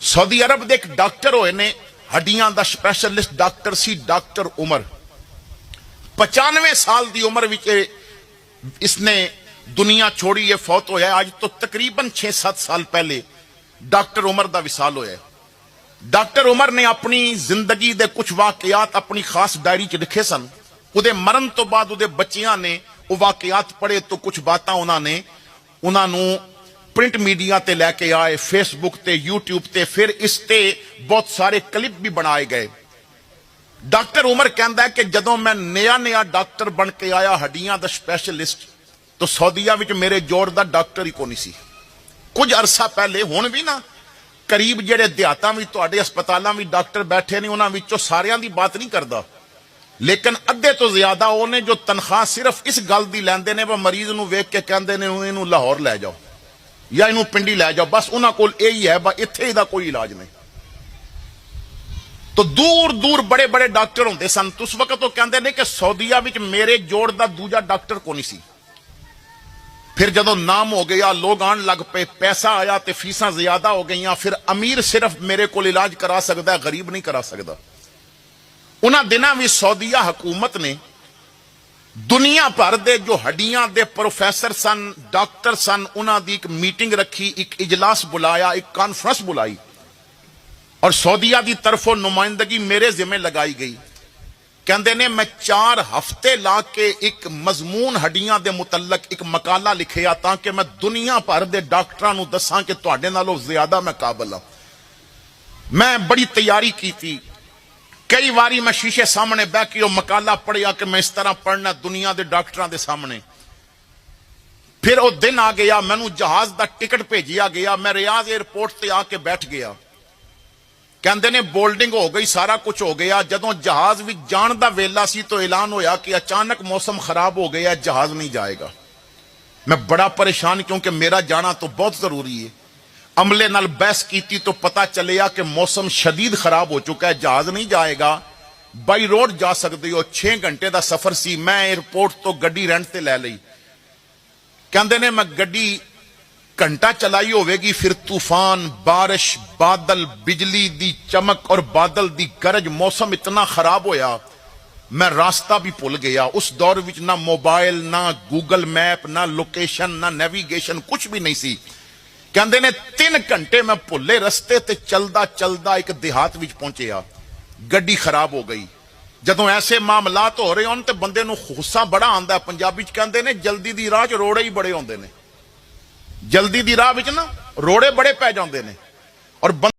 Saudi अरब के एक doctor होए ने हड्डियां का स्पैशलिस्ट डॉक्टर सी डॉक्टर उमर 95 साल की उम्र विच इसने दुनिया छोड़ी है, फौत होया। आज तो तकरीबन 6-7 साल पहले डॉक्टर उमर का विसाल होया। डॉक्टर उमर ने अपनी जिंदगी के कुछ वाकयात अपनी खास डायरी च लिखे सन। उहदे मरण तो बाद उहदे बच्चियां ने वो वाकयात पढ़े तो कुछ बातां उन्होंने प्रिंट मीडिया ते लैके आए, फेसबुक ते, यूट्यूब ते, फिर इस ते बहुत सारे क्लिप भी बनाए गए। डॉक्टर उमर कहता है कि जदों मैं नया डॉक्टर बन के आया हड्डियां दा स्पैशलिस्ट, तो सऊदीया विच मेरे जोड़ दा डॉक्टर ही कोई नहीं सी। कुछ अरसा पहले हुण भी ना करीब जेड़े देहातां विच तुहाडे हस्पतालां विच डॉक्टर बैठे ने उन्हां विचों सारियां दी बात नहीं करदा, लेकिन अद्धे तो ज्यादा उन्हें जो तनख्वाह सिर्फ इस गल दी लैंदे ने वा मरीज नूं वेख के कहंदे ने इहनूं लाहौर लै जाओ या इनू पिंडी लै जाओ, बस उन्हां कोल यही है, बा इत्थे इहदा कोई इलाज नहीं। तो दूर दूर बड़े बड़े डॉक्टर होंदे सन। उस वक्त तो कहंदे ने कि सऊदीया विच मेरे जोड़ दा दूजा डॉक्टर कोई नहीं सी। फिर जदों नाम हो गया, लोग आन लग पे, पैसा आया तो फीसां ज्यादा हो गई। फिर अमीर सिर्फ मेरे कोल इलाज करा सकता है, गरीब नहीं करा सकता। उन्हां दिनां भी सऊदीया हुकूमत ने दुनिया भर दे जो हड्डियां दे प्रोफैसर सन, डॉक्टर सन, उन्हां दी एक मीटिंग रखी, एक इजलास बुलाया, एक कॉन्फ्रेंस बुलाई और सऊदीया दी तरफों नुमाइंदगी मेरे जिम्मे लगाई गई। कहंदे ने मैं 4 हफ्ते ला के एक मजमून हड्डियां दे मुतल्लक एक मकाला लिखिया ताकि मैं दुनिया भर दे डॉक्टरां नूं दसां कि तुहाडे नालों ज्यादा मैं काबिल हां। मैं बड़ी तैयारी की थी। कई बारी मैं शीशे सामने बह के वो मकाला पढ़िया कि मैं इस तरह पढ़ना दुनिया के डॉक्टरों के सामने। फिर वो दिन आ गया, मैनू जहाज का टिकट भेजिया गया, मैं रियाज एयरपोर्ट से आके बैठ गया। कहते ने बोल्डिंग हो गई, सारा कुछ हो गया। जदों जहाज भी जान का वेला सी तो ऐलान होया कि अचानक मौसम खराब हो गया, जहाज नहीं जाएगा। मैं बड़ा परेशान क्योंकि मेरा जाना तो बहुत जरूरी है। अमले नाल बहस की तो पता चलिया कि मौसम शदीद खराब हो चुका है, जहाज नहीं जाएगा, बाई रोड जा सकते हो। 6 घंटे का सफर सी। मैं एयरपोर्ट तो गड्डी रेंट ते लै लई। कहंदे ने मैं गड्डी घंटा चलाई होवेगी, फिर तूफान, बारिश, बादल, बिजली दी चमक और बादल दी गरज, मौसम इतना खराब होया मैं रास्ता भी भुल गया। उस दौर विच ना मोबाइल, ना गूगल मैप, ना लोकेशन, ना नेविगेशन, कुछ भी नहीं सी। कहंदे ने 3 घंटे मैं भुले रस्ते ते चलदा चलदा एक देहात विच पहुंचिया, गड्डी खराब हो गई। जदों ऐसे मामलात हो रहे होन ते बंदे नूं गुस्सा बड़ा आंदा है। पंजाबी च कहंदे ने जल्दी दी राह च रोड़े ही बड़े होंदे ने। जल्दी दी राह विच ना रोड़े बड़े पै जांदे ने और